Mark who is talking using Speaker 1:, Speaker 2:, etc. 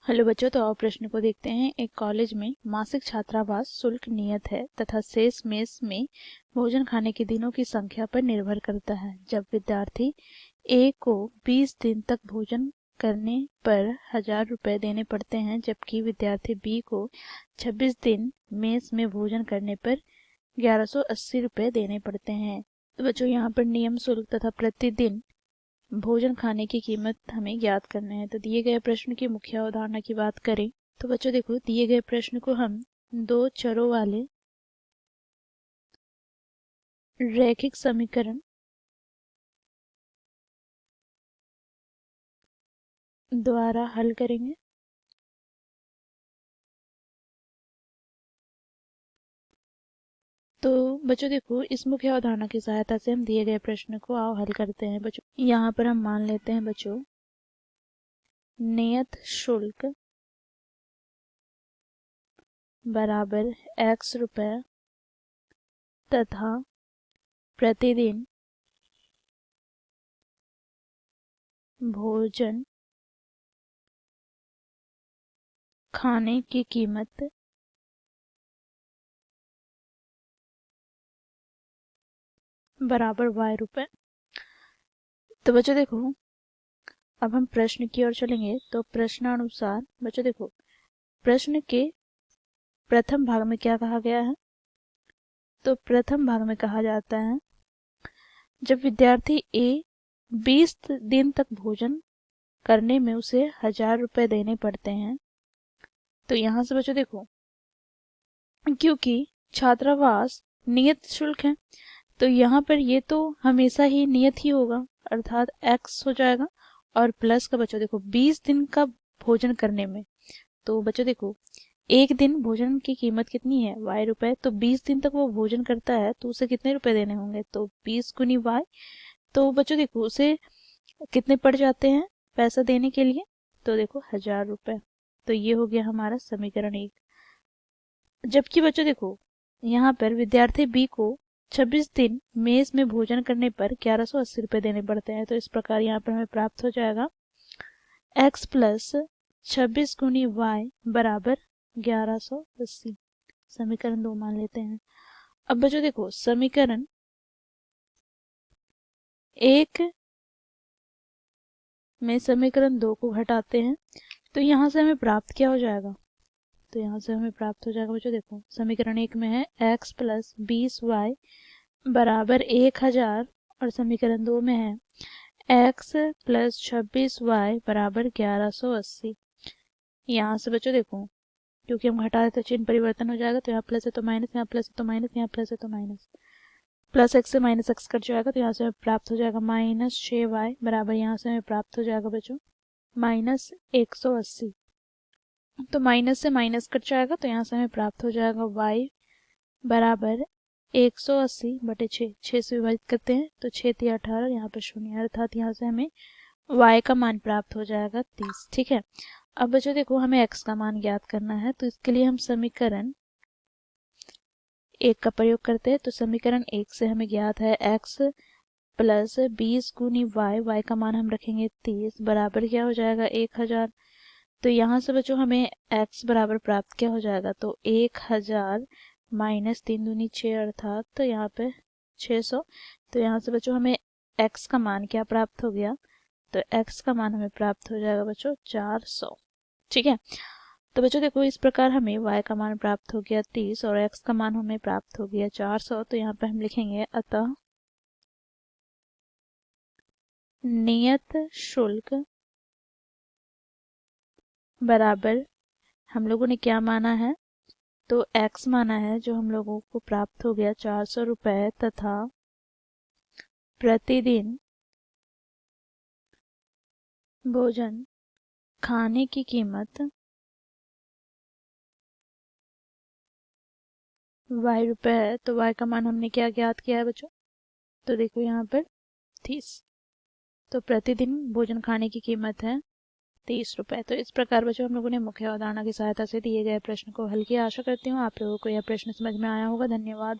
Speaker 1: Hello बच्चों, तो आओ प्रश्न को देखते हैं। एक कॉलेज में मासिक छात्रावास शुल्क नियत है तथा शेष मेस में भोजन खाने के दिनों की संख्या पर निर्भर करता है। जब विद्यार्थी ए को 20 दिन तक भोजन करने पर 1000 रुपये देने पड़ते हैं, जबकि विद्यार्थी बी को 26 दिन मेस में भोजन करने पर 1180 रुपये देने पड़ते हैं। तो बच्चों, यहाँ पर नियम शुल्क तथा प्रतिदिन भोजन खाने की कीमत हमें ज्ञात करना है। तो दिए गए प्रश्न की मुख्य अवधारणा की बात करें तो बच्चों देखो, दिए गए प्रश्न को हम दो चरों वाले रैखिक समीकरण द्वारा हल करेंगे। तो बच्चों देखो, इस मुख्य अवधारणा की सहायता से हम दिए गए प्रश्न को आओ हल करते हैं। बच्चों यहाँ पर हम मान लेते हैं बच्चों, नियत शुल्क बराबर x रुपए तथा प्रतिदिन भोजन खाने की कीमत बराबर y रुपए। तो बच्चों देखो, अब हम प्रश्न की ओर चलेंगे। तो प्रश्नानुसार बच्चों देखो, प्रश्न के प्रथम भाग में क्या कहा गया है। तो प्रथम भाग में कहा जाता है, जब विद्यार्थी ए 20 दिन तक भोजन करने में उसे 1000 रुपये देने पड़ते हैं। तो यहाँ से बच्चों देखो, क्योंकि छात्रावास नियत शुल्क है, तो यहाँ पर ये तो हमेशा ही नियत ही होगा, अर्थात x हो जाएगा। और प्लस का बच्चों देखो 20 दिन का भोजन करने में, तो बच्चों देखो एक दिन भोजन की कीमत कितनी है, y रुपए। तो 20 दिन तक वो भोजन करता है तो उसे कितने रुपए देने होंगे, तो 20 गुनी y। तो बच्चों देखो उसे कितने पड़ जाते हैं पैसा देने के लिए, तो देखो 1000 रुपए। तो ये हो गया हमारा समीकरण 1। जबकि बच्चों देखो, यहाँ पर विद्यार्थी बी को 26 दिन मेस में भोजन करने पर 1180 रुपये देने पड़ते हैं। तो इस प्रकार यहाँ पर हमें प्राप्त हो जाएगा x प्लस 26 गुनी y बराबर 1180। समीकरण 2 मान लेते हैं। अब बच्चों देखो, समीकरण 1 में समीकरण 2 को घटाते हैं तो यहाँ से हमें प्राप्त क्या हो जाएगा। तो यहाँ से हमें प्राप्त हो जाएगा बच्चों देखो, समीकरण 1 में है x प्लस 20y बराबर 1000, और समीकरण 2 में है x प्लस 26y बराबर 1180। यहाँ से बच्चों देखो, क्योंकि हम घटा देते तो चिन्ह परिवर्तन हो जाएगा, तो यहाँ प्लस है तो माइनस, यहाँ प्लस है तो माइनस, यहाँ प्लस है तो माइनस, प्लस एक्स से माइनस एक्स कट जाएगा। तो यहाँ से हमें प्राप्त हो जाएगा माइनस 6y बराबर, यहाँ से हमें प्राप्त हो जाएगा बच्चों माइनस 180। तो माइनस से माइनस कट जाएगा, तो यहाँ से हमें प्राप्त हो जाएगा y बराबर 180 बटे 6 से विभाजित करते हैं तो 6 3 18, यहाँ पर 0, अर्थात यहाँ से हमें y का मान प्राप्त हो जाएगा 30। ठीक है। अब बच्चों देखो, हमें x का मान ज्ञात करना है, तो इसके लिए हम समीकरण 1 का प्रयोग करते हैं। तो समीकरण 1 से हमें ज्ञात है x प्लस 20 गुनी y का मान हम रखेंगे 30 बराबर क्या हो जाएगा 1000। तो यहाँ से बच्चों हमें x बराबर प्राप्त क्या हो जाएगा, तो 1000 माइनस 3 दूनी 6, अर्थात तो यहाँ पे 600। तो यहाँ से बच्चों हमें x का मान क्या प्राप्त हो गया, तो x का मान हमें प्राप्त हो जाएगा बच्चों 400। ठीक है। तो बच्चों देखो, इस प्रकार हमें y का मान प्राप्त हो गया 30 और x का मान हमें प्राप्त हो गया 400। तो यहाँ पे हम लिखेंगे, अतः नियत शुल्क बराबर, हम लोगों ने क्या माना है, तो x माना है जो हम लोगों को प्राप्त हो गया 400 रुपये, तथा प्रतिदिन भोजन खाने की कीमत y रुपये है। तो y का मान हमने क्या ज्ञात किया है बच्चों, तो देखो यहाँ पर 30। तो प्रतिदिन भोजन खाने की कीमत है 30 रुपये। तो इस प्रकार बच्चों हम लोगों ने मुख्य अवधारणा की सहायता से दिए गए प्रश्न को हल किया। आशा करती हूँ आप लोगों को यह प्रश्न समझ में आया होगा। धन्यवाद।